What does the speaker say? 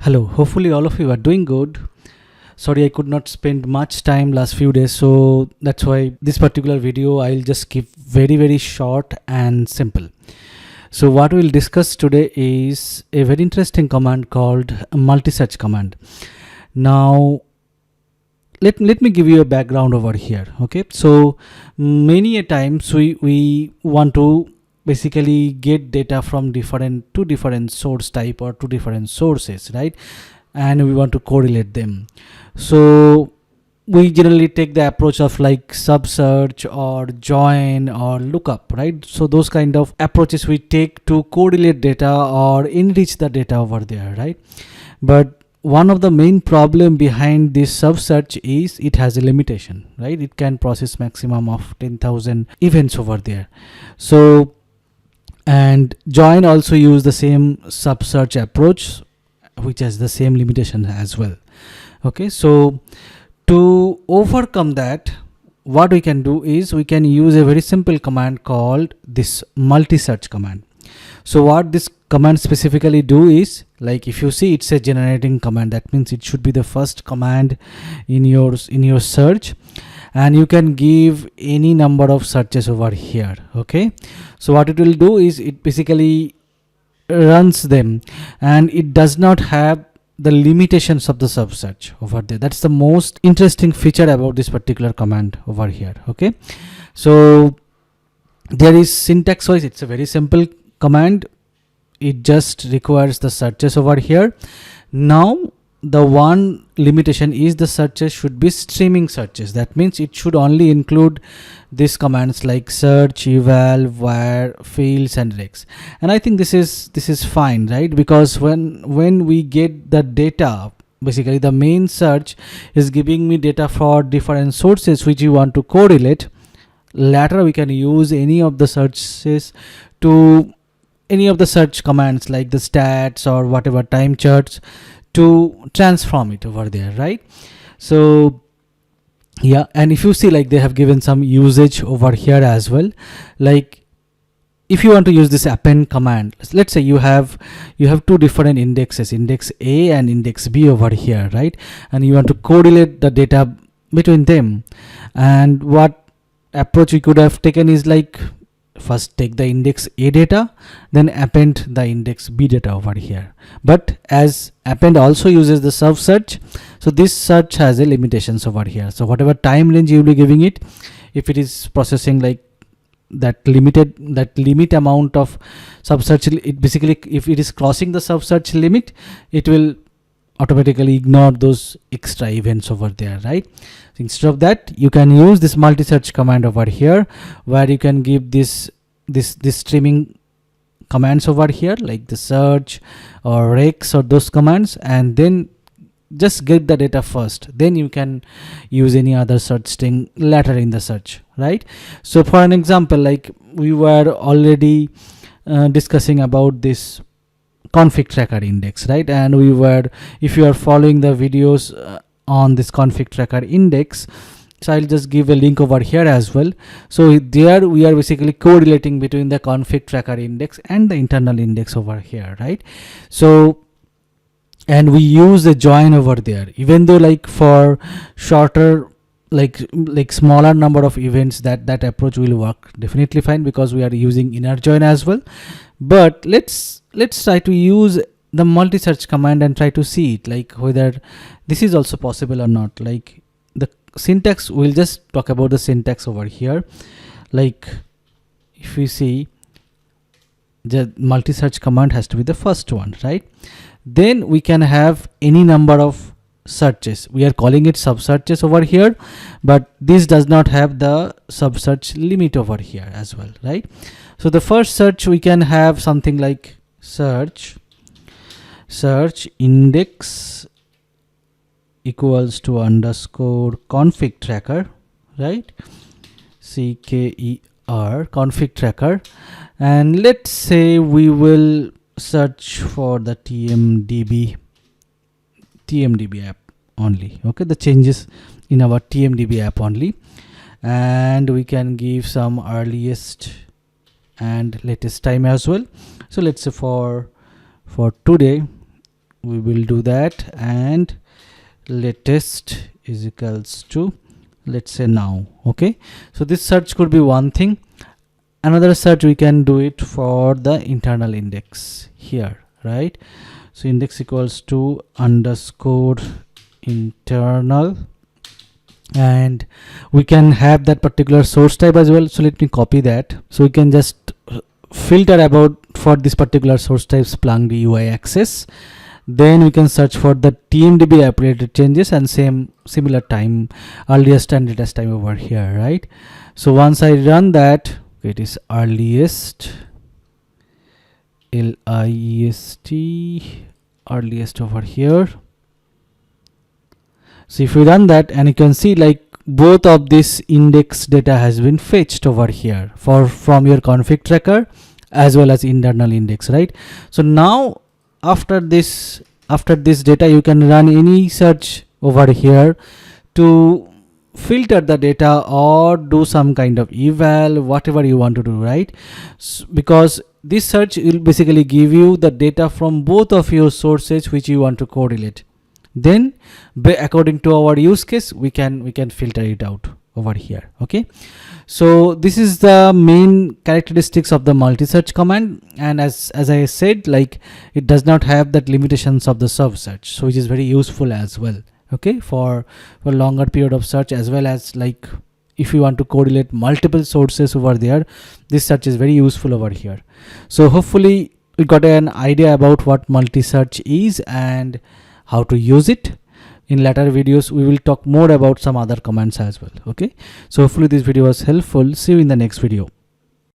Hello, hopefully all of you are doing good. Sorry I could not spend much time last few days, so that's why this particular video I'll just keep very short and simple. So what we'll discuss today is a very interesting command called multisearch command. Now let me give you a background over here. Okay, so many a times we want to basically get data from two different source type or two different sources, right? And we want to correlate them. So we generally take the approach of like sub search or join or lookup, right? So those kind of approaches we take to correlate data or enrich the data over there, right? But one of the main problem behind this sub search is it has a limitation, right? It can process maximum of 10,000 events over there. So and join also use the same sub search approach, which has the same limitation as well. Okay, so to overcome that, what we can do is we can use a very simple command called this multisearch command. So what this command specifically do is, like if you see, it's a generating command. That means it should be the first command in your search, and you can give any number of searches over here. Okay, so what it will do is it basically runs them, and it does not have the limitations of the sub search over there. That's the most interesting feature about this particular command over here. Okay, so there is syntax wise, it's a very simple command. It just requires the searches over here. Now the one limitation is the searches should be streaming searches. That means it should only include these commands like search, eval, var, fields and recs. And I think this is fine, right? Because when we get the data, basically the main search is giving me data for different sources which you want to correlate. Later we can use any of the searches to any of the search commands like the stats or whatever time charts to transform it over there, right? So yeah, and if you see, like they have given some usage over here as well. Like if you want to use this append command, let's say you have two different indexes, index A and index B over here, right? And you want to correlate the data between them. And what approach we could have taken is like first take the index A data, then append the index B data over here. But as append also uses the sub search, so this search has a limitations over here. So whatever time range you will be giving it, if it is processing like that limit amount of sub search, it basically, if it is crossing the sub search limit, it will automatically ignore those extra events over there, right? So instead of that, you can use this multi-search command over here, where you can give this streaming commands over here like the search or recs or those commands, and then just get the data first, then you can use any other search string later in the search, right? So for an example, like we were already discussing about this config tracker index, right? And we were, if you are following the videos on this config tracker index, so I'll just give a link over here as well. So there we are basically correlating between the config tracker index and the internal index over here, right? So and we use the join over there, even though like for shorter like smaller number of events, that approach will work definitely fine because we are using inner join as well. But let's try to use the multi-search command and try to see it, like whether this is also possible or not. Like the syntax, we'll just talk about the syntax over here. Like if we see, the multi-search command has to be the first one, right? Then we can have any number of searches. We are calling it sub searches over here, but this does not have the sub search limit over here as well, right? So the first search, we can have something like search index equals to underscore config tracker, right? CKER config tracker. And let's say we will search for the TMDB app only. Okay, the changes in our TMDB app only, and we can give some earliest and latest time as well. So let's say for today we will do that, and latest is equals to, let's say, now. Okay, so this search could be one thing. Another search we can do it for the internal index here, right? So index equals to underscore internal, and we can have that particular source type as well. So let me copy that. So we can just filter about for this particular source type Splunk UI access. Then we can search for the TMDB updated changes and similar time, earliest and latest time over here, right? So once I run that, it is earliest, LIEST, earliest over here. So if we run that, and you can see like both of this index data has been fetched over here from your config tracker as well as internal index, right? So now after this data, you can run any search over here to filter the data or do some kind of eval, whatever you want to do, right? Because this search will basically give you the data from both of your sources which you want to correlate. Then according to our use case, we can filter it out over here. Okay, so this is the main characteristics of the multi-search command, and as I said, like it does not have that limitations of the sub search, so which is very useful as well. Okay, for longer period of search, as well as like if you want to correlate multiple sources over there, this search is very useful over here. So hopefully we got an idea about what multi-search is and how to use it. In later videos we will talk more about some other commands as well. Okay, so hopefully this video was helpful. See you in the next video.